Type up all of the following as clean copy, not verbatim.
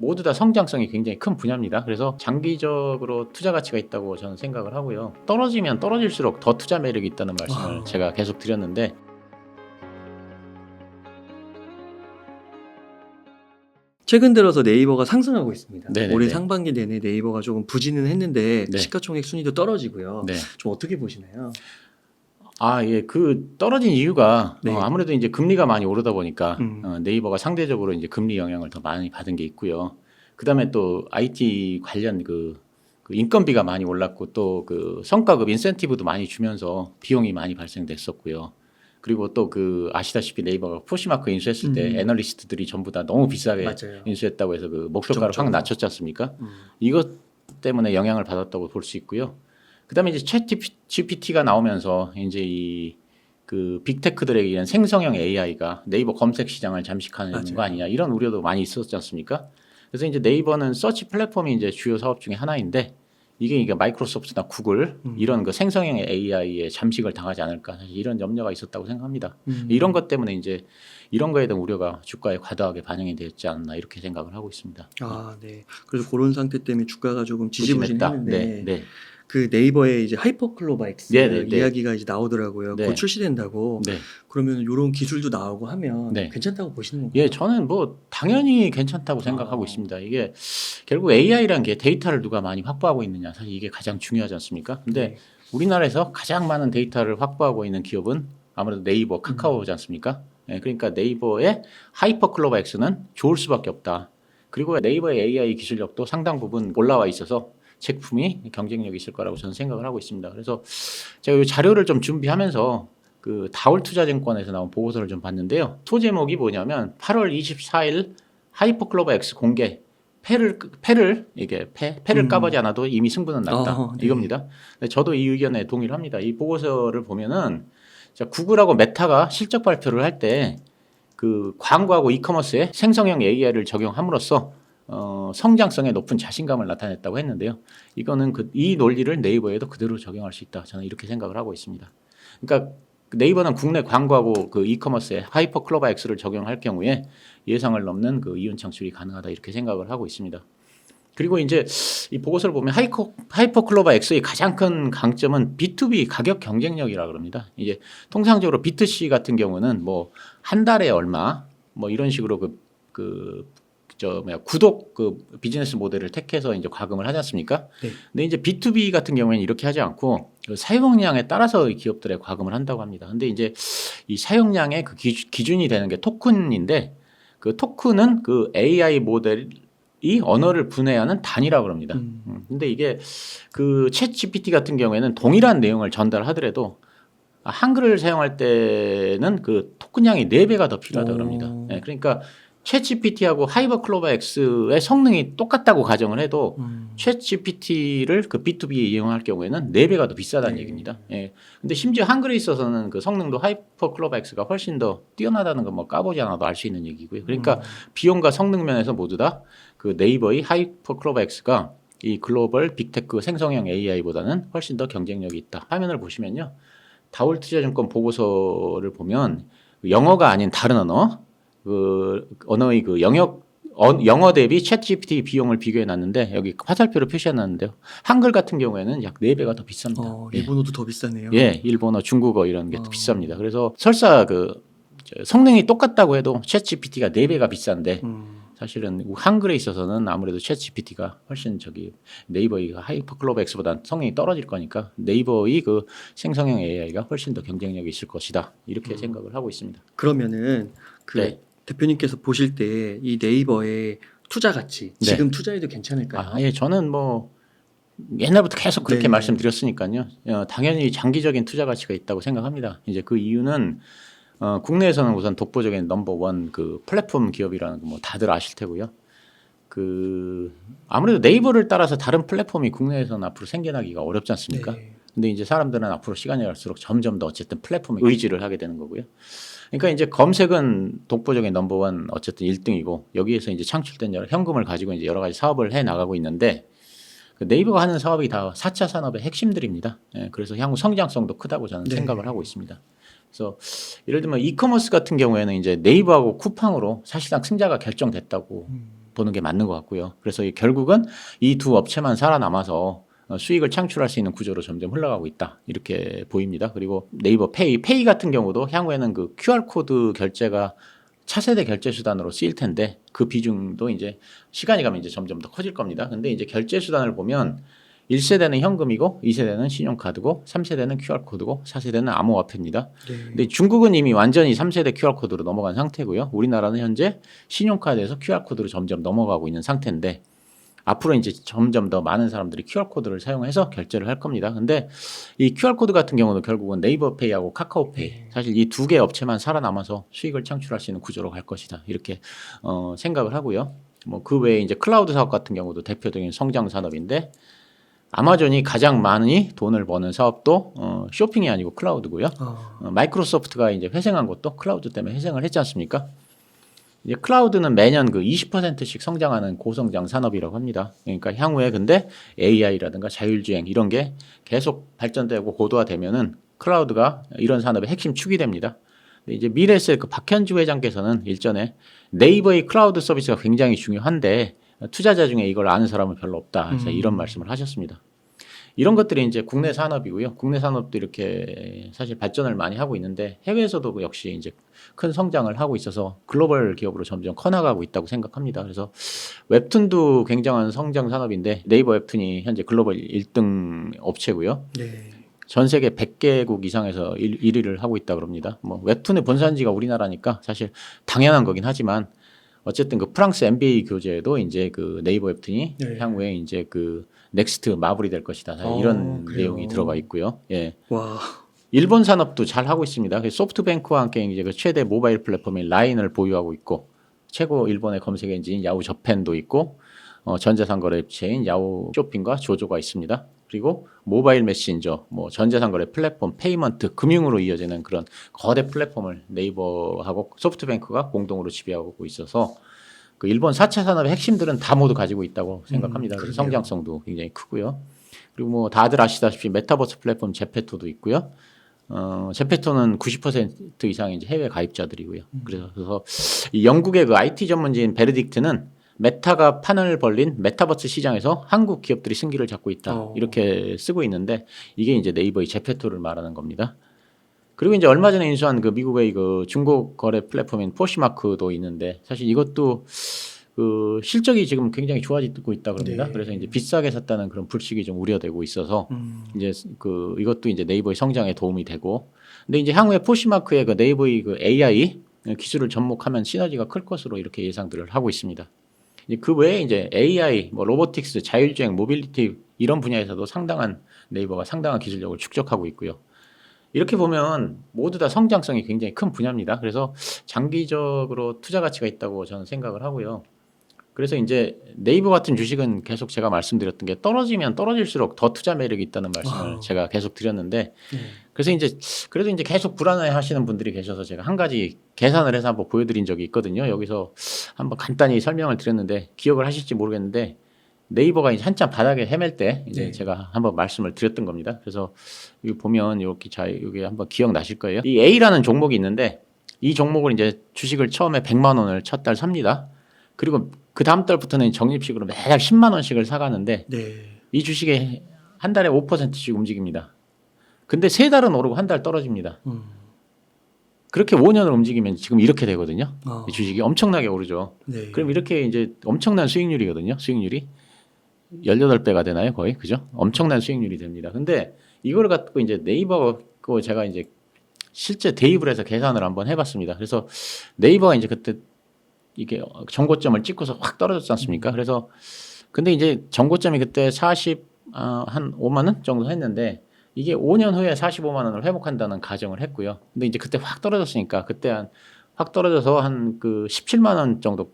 모두 다 성장성이 굉장히 큰 분야입니다. 그래서 장기적으로 투자 가치가 있다고 저는 생각을 하고요. 떨어지면 떨어질수록 더 투자 매력이 있다는 말씀을 제가 계속 드렸는데 최근 들어서 네이버가 상승하고 있습니다. 네네네. 올해 상반기 내내 네이버가 조금 부진은 했는데 네. 시가총액 순위도 떨어지고요. 네. 좀 어떻게 보시나요? 예, 그 떨어진 이유가 네. 아무래도 이제 금리가 많이 오르다 보니까 음. 네이버가 상대적으로 이제 금리 영향을 더 많이 받은 게 있고요. 그다음에 또 IT 관련 그 인건비가 많이 올랐고 또 그 성과급 인센티브도 많이 주면서 비용이 많이 발생됐었고요. 그리고 또 그 아시다시피 네이버가 포시마크 인수했을 때 애널리스트들이 전부 다 너무 비싸게 맞아요. 인수했다고 해서 그 목표가를 확 낮췄지 않습니까? 이것 때문에 영향을 받았다고 볼 수 있고요. 그다음에 이제 챗 GPT가 나오면서 이제 이 그 빅테크들에게 이런 생성형 AI가 네이버 검색 시장을 잠식하는 맞아요. 거 아니냐 이런 우려도 많이 있었지 않습니까? 그래서 이제 네이버는 서치 플랫폼이 이제 주요 사업 중에 하나인데 이게 마이크로소프트나 구글 이런 그 생성형 AI에 잠식을 당하지 않을까 사실 이런 염려가 있었다고 생각합니다. 이런 것 때문에 이제 이런 거에 대한 우려가 주가에 과다하게 반영이 되었지 않나 이렇게 생각을 하고 있습니다. 네. 그래서 그런 상태 때문에 주가가 조금 부진했다. 지지부진했는데 네. 그 네이버에 이제 하이퍼클로바 X 네. 이야기가 이제 나오더라고요. 네. 곧 출시된다고. 네. 그러면 이런 기술도 나오고 하면 네. 괜찮다고 보시는 건가요? 예, 저는 뭐 당연히 괜찮다고 생각하고 있습니다. 이게 결국 AI라는 게 데이터를 누가 많이 확보하고 있느냐 사실 이게 가장 중요하지 않습니까? 근데 네. 우리나라에서 가장 많은 데이터를 확보하고 있는 기업은 아무래도 네이버, 카카오지 않습니까? 예, 그러니까 네이버의 하이퍼클로바 X는 좋을 수밖에 없다. 그리고 네이버의 AI 기술력도 상당 부분 올라와 있어서 제품이 경쟁력이 있을 거라고 저는 생각을 하고 있습니다. 그래서 제가 이 자료를 좀 준비하면서 그 다올투자증권에서 나온 보고서를 좀 봤는데요. 소제목이 뭐냐면 8월 24일 하이퍼클로바 X 공개 패를 까버지 않아도 이미 승부는 났다. 네. 이겁니다. 저도 이 의견에 동의를 합니다. 이 보고서를 보면은 구글하고 메타가 실적 발표를 할 때 그 광고하고 이커머스에 생성형 AI를 적용함으로써 성장성에 높은 자신감을 나타냈다고 했는데요. 이거는 이 논리를 네이버에도 그대로 적용할 수 있다. 저는 이렇게 생각을 하고 있습니다. 그러니까 네이버는 국내 광고하고 그 이커머스에 하이퍼클로바 X를 적용할 경우에 예상을 넘는 그 이윤 창출이 가능하다 이렇게 생각을 하고 있습니다. 그리고 이제 이 보고서를 보면 하이퍼클로바 X의 가장 큰 강점은 B2B 가격 경쟁력이라 그럽니다. 이제 통상적으로 B2C 같은 경우는 뭐 한 달에 얼마 뭐 이런 식으로 구독 비즈니스 모델을 택해서 이제 과금을 하지 않습니까? 네. 근데 이제 B2B 같은 경우에는 이렇게 하지 않고 그 사용량에 따라서 기업들의 과금을 한다고 합니다. 근데 이제 이 사용량의 그 기준이 되는 게 토큰인데 그 토큰은 그 AI 모델 이 언어를 분해하는 단위라고 합니다. 근데 이게 그 챗 GPT 같은 경우에는 동일한 내용을 전달하더라도 한글을 사용할 때는 그 토큰량이 4배가 더 필요하다고 합니다. 네, 그러니까 챗 GPT하고 하이퍼클로바 X의 성능이 똑같다고 가정을 해도 챗 GPT를 그 B2B에 이용할 경우에는 4배가 더 비싸다는 얘기입니다. 예. 근데 심지어 한글에 있어서는 그 성능도 하이퍼클로바 X가 훨씬 더 뛰어나다는 건 뭐 까보지 않아도 알 수 있는 얘기고요. 그러니까 비용과 성능 면에서 모두 다 그 네이버의 하이퍼클로바 X가 이 글로벌 빅테크 생성형 AI보다는 훨씬 더 경쟁력이 있다. 화면을 보시면요. 다올투자증권 보고서를 보면 영어가 아닌 다른 언어 그 언어의 그 영어 대비 챗GPT 비용을 비교해 놨는데 여기 화살표로 표시해 놨는데요. 한글 같은 경우에는 약 4배가 더 비쌉니다. 일본어도 더 비싸네요. 예, 일본어, 중국어 이런 게 더 비쌉니다. 그래서 설사 성능이 똑같다고 해도 챗GPT가 4배가 비싼데 사실은 한글에 있어서는 아무래도 챗GPT가 훨씬 네이버의 하이퍼클로바 X보다 성능이 떨어질 거니까 네이버의 그 생성형 AI가 훨씬 더 경쟁력이 있을 것이다. 이렇게 생각을 하고 있습니다. 그러면은 네. 대표님께서 보실 때 이 네이버의 투자 가치 지금 투자해도 괜찮을까요? 예, 저는 뭐 옛날부터 계속 그렇게 네. 말씀드렸으니까요. 당연히 장기적인 투자 가치가 있다고 생각합니다. 이제 그 이유는 국내에서는 우선 독보적인 넘버원 그 플랫폼 기업이라는 거 뭐 다들 아실 테고요. 아무래도 네이버를 따라서 다른 플랫폼이 국내에서는 앞으로 생겨나기가 어렵지 않습니까? 네. 근데 이제 사람들은 앞으로 시간이 갈수록 점점 더 어쨌든 플랫폼에 의지를 하게 되는 거고요. 그러니까 이제 검색은 독보적인 넘버원 어쨌든 1등이고 여기에서 이제 창출된 현금을 가지고 이제 여러 가지 사업을 해 나가고 있는데 그 네이버가 하는 사업이 다 4차 산업의 핵심들입니다. 예, 그래서 향후 성장성도 크다고 저는 생각을 하고 있습니다. 그래서 예를 들면 이커머스 같은 경우에는 이제 네이버하고 쿠팡으로 사실상 승자가 결정됐다고 보는 게 맞는 것 같고요. 그래서 결국은 이 두 업체만 살아남아서 수익을 창출할 수 있는 구조로 점점 흘러가고 있다 이렇게 보입니다. 그리고 네이버 페이 같은 경우도 향후에는 그 QR코드 결제가 차세대 결제 수단으로 쓰일 텐데 그 비중도 이제 시간이 가면 이제 점점 더 커질 겁니다. 근데 이제 결제 수단을 보면 1세대는 현금이고 2세대는 신용카드고 3세대는 QR코드고 4세대는 암호화폐입니다. 네. 근데 중국은 이미 완전히 3세대 QR코드로 넘어간 상태고요. 우리나라는 현재 신용카드에서 QR코드로 점점 넘어가고 있는 상태인데 앞으로 이제 점점 더 많은 사람들이 QR코드를 사용해서 결제를 할 겁니다. 근데 이 QR코드 같은 경우는 결국은 네이버페이하고 카카오페이 사실 이 두 개 업체만 살아남아서 수익을 창출할 수 있는 구조로 갈 것이다. 이렇게 생각을 하고요. 뭐 그 외에 이제 클라우드 사업 같은 경우도 대표적인 성장 산업인데 아마존이 가장 많이 돈을 버는 사업도 쇼핑이 아니고 클라우드고요. 마이크로소프트가 이제 회생한 것도 클라우드 때문에 회생을 했지 않습니까? 이제 클라우드는 매년 그 20%씩 성장하는 고성장 산업이라고 합니다. 그러니까 향후에 근데 AI라든가 자율주행 이런 게 계속 발전되고 고도화되면은 클라우드가 이런 산업의 핵심 축이 됩니다. 이제 미래에셋 그 박현주 회장께서는 일전에 네이버의 클라우드 서비스가 굉장히 중요한데 투자자 중에 이걸 아는 사람은 별로 없다. 그래서 이런 말씀을 하셨습니다. 이런 것들이 이제 국내 산업이고요. 국내 산업도 이렇게 사실 발전을 많이 하고 있는데 해외에서도 역시 이제 큰 성장을 하고 있어서 글로벌 기업으로 점점 커나가고 있다고 생각합니다. 그래서 웹툰도 굉장한 성장 산업인데 네이버 웹툰이 현재 글로벌 1등 업체고요. 네. 전 세계 100개국 이상에서 1위를 하고 있다고 합니다. 뭐 웹툰의 본산지가 우리나라니까 사실 당연한 거긴 하지만 어쨌든 그 프랑스 MBA 교재에도 이제 그 네이버 웹툰이 향후에 이제 그 넥스트 마블이 될 것이다. 이런 그래요. 내용이 들어가 있고요. 예. 와. 일본 산업도 잘 하고 있습니다. 소프트뱅크와 함께 이제 그 최대 모바일 플랫폼인 라인을 보유하고 있고 최고 일본의 검색 엔진 야후 저펜도 있고 전자상거래 업체인 야후 쇼핑과 조조가 있습니다. 그리고 모바일 메신저, 뭐 전자상거래 플랫폼, 페이먼트, 금융으로 이어지는 그런 거대 플랫폼을 네이버하고 소프트뱅크가 공동으로 지배하고 있어서 그 일본 4차 산업의 핵심들은 다 모두 가지고 있다고 생각합니다. 그래서 성장성도 굉장히 크고요. 그리고 뭐 다들 아시다시피 메타버스 플랫폼 제페토도 있고요. 제페토는 90% 이상이 이제 해외 가입자들이고요. 그래서 이 영국의 그 IT 전문지인 베르딕트는 메타가 판을 벌린 메타버스 시장에서 한국 기업들이 승기를 잡고 있다. 이렇게 쓰고 있는데 이게 이제 네이버의 제페토를 말하는 겁니다. 그리고 이제 얼마 전에 인수한 그 미국의 그 중고 거래 플랫폼인 포시마크도 있는데 사실 이것도 그 실적이 지금 굉장히 좋아지고 있다 그럽니다. 네. 그래서 이제 비싸게 샀다는 그런 불식이 좀 우려되고 있어서 이제 그 이것도 이제 네이버의 성장에 도움이 되고, 근데 이제 향후에 포시마크의 그 네이버의 그 AI 기술을 접목하면 시너지가 클 것으로 이렇게 예상들을 하고 있습니다. 이제 그 외에 이제 AI, 뭐 로보틱스, 자율주행, 모빌리티 이런 분야에서도 네이버가 상당한 기술력을 축적하고 있고요. 이렇게 보면 모두 다 성장성이 굉장히 큰 분야입니다. 그래서 장기적으로 투자 가치가 있다고 저는 생각을 하고요. 그래서 이제 네이버 같은 주식은 계속 제가 말씀드렸던 게 떨어지면 떨어질수록 더 투자 매력이 있다는 말씀을 제가 계속 드렸는데 그래서 이제 그래도 이제 계속 불안해 하시는 분들이 계셔서 제가 한 가지 계산을 해서 한번 보여드린 적이 있거든요. 여기서 한번 간단히 설명을 드렸는데 기억을 하실지 모르겠는데 네이버가 이제 한참 바닥에 헤맬 때 이제 제가 한번 말씀을 드렸던 겁니다. 그래서 여기 보면 여기 한번 기억나실 거예요. 이 A라는 종목이 있는데 이 종목을 이제 주식을 처음에 100만 원을 첫 달 삽니다. 그리고 그 다음 달부터는 적립식으로 매달 10만 원씩을 사가는데 이 주식이 한 달에 5%씩 움직입니다. 근데 세 달은 오르고 한 달 떨어집니다. 그렇게 5년을 움직이면 지금 이렇게 되거든요. 이 주식이 엄청나게 오르죠. 그럼 이렇게 이제 엄청난 수익률이거든요. 수익률이 18배가 되나요? 거의. 그죠? 엄청난 수익률이 됩니다. 근데 이걸 갖고 이제 네이버고 제가 이제 실제 대입을 해서 계산을 한번 해봤습니다. 그래서 네이버가 이제 그때 이게 정고점을 찍고서 확 떨어졌지 않습니까? 그래서 근데 이제 정고점이 그때 한 5만 원 정도 했는데 이게 5년 후에 45만 원을 회복한다는 가정을 했고요. 근데 이제 그때 확 떨어졌으니까 그때 확 떨어져서 한 그 17만 원 정도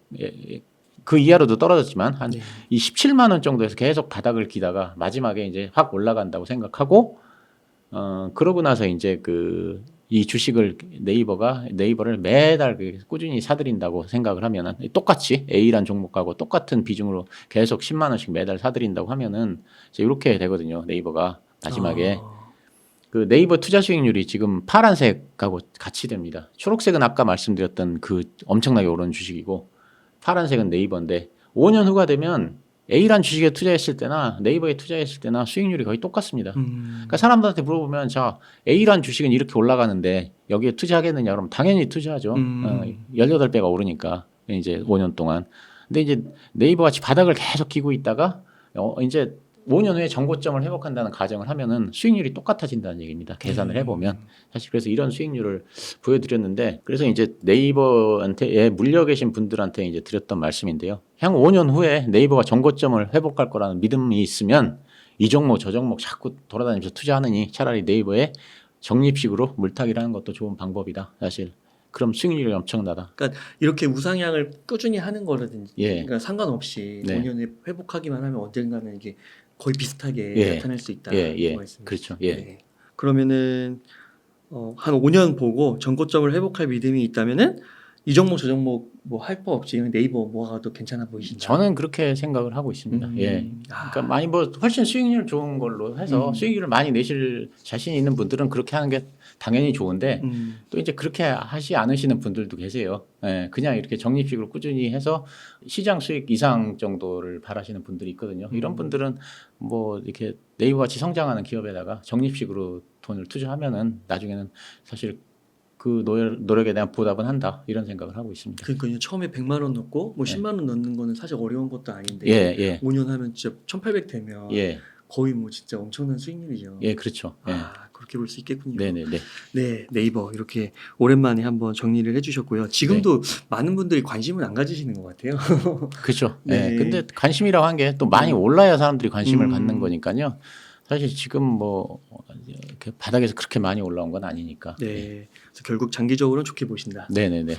그 이하로도 떨어졌지만 한 이 17만 원 정도에서 계속 바닥을 기다가 마지막에 이제 확 올라간다고 생각하고 그러고 나서 이제 이 주식을 네이버를 매달 꾸준히 사들인다고 생각을 하면은 똑같이 A란 종목하고 똑같은 비중으로 계속 10만 원씩 매달 사들인다고 하면은 이제 이렇게 되거든요. 네이버가 마지막에 그 네이버 투자 수익률이 지금 파란색하고 같이 됩니다. 초록색은 아까 말씀드렸던 그 엄청나게 오른 주식이고 파란색은 네이버인데 5년 후가 되면 A란 주식에 투자했을 때나 네이버에 투자했을 때나 수익률이 거의 똑같습니다. 그러니까 사람들한테 물어보면 자 A란 주식은 이렇게 올라가는데 여기에 투자하겠느냐 그러면 당연히 투자하죠. 18배가 오르니까 이제 5년 동안. 근데 이제 네이버 같이 바닥을 계속 기고 있다가 이제 5년 후에 정고점을 회복한다는 가정을 하면은 수익률이 똑같아진다는 얘기입니다. 계산을 해보면 사실 그래서 이런 수익률을 보여드렸는데 그래서 이제 네이버한테 물려 계신 분들한테 이제 드렸던 말씀인데요. 향후 5년 후에 네이버가 정고점을 회복할 거라는 믿음이 있으면 이 종목 저 종목 자꾸 돌아다니면서 투자하느니 차라리 네이버에 적립식으로 물타기를 하는 것도 좋은 방법이다. 사실 그럼 수익률이 엄청나다. 그러니까 이렇게 우상향을 꾸준히 하는 거라든지 예. 그러니까 상관없이 네. 5년에 회복하기만 하면 언젠가는 이게 거의 비슷하게 예. 나타날 수 있다. 예. 말씀이시죠. 그렇죠. 예. 네. 그러면은 한 5년 보고 정고점을 회복할 믿음이 있다면은 이 종목 저 종목 뭐 할 거 없이 그냥 네이버 뭐가 더 괜찮아 보이신다. 저는 그렇게 생각을 하고 있습니다. 예. 그러니까 많이 뭐 훨씬 수익률 좋은 걸로 해서 수익률을 많이 내실 자신 있는 분들은 그렇게 하는 게 당연히 좋은데 또 이제 그렇게 하지 않으시는 분들도 계세요. 예. 그냥 이렇게 적립식으로 꾸준히 해서 시장 수익 이상 정도를 바라시는 분들이 있거든요. 이런 분들은 뭐 이렇게 네이버 같이 성장하는 기업에다가 적립식으로 돈을 투자하면은 나중에는 사실 그 노력에 대한 보답은 한다 이런 생각을 하고 있습니다. 그러니까 처음에 100만 원 넣고 뭐 네. 10만 원 넣는 거는 사실 어려운 것도 아닌데 예. 5년 하면 진짜 1,800 되면 예. 거의 뭐 진짜 엄청난 수익률이죠. 예, 그렇죠. 예. 그렇게 볼 수 있겠군요. 네네네. 네, 네이버 이렇게 오랜만에 한번 정리를 해주셨고요. 지금도 많은 분들이 관심을 안 가지시는 것 같아요. 그렇죠. 네. 예. 근데 관심이라고 한 게 또 많이 올라야 사람들이 관심을 갖는 거니까요. 사실 지금 뭐 이렇게 바닥에서 그렇게 많이 올라온 건 아니니까. 네, 그래서 결국 장기적으로는 좋게 보신다. 네네네.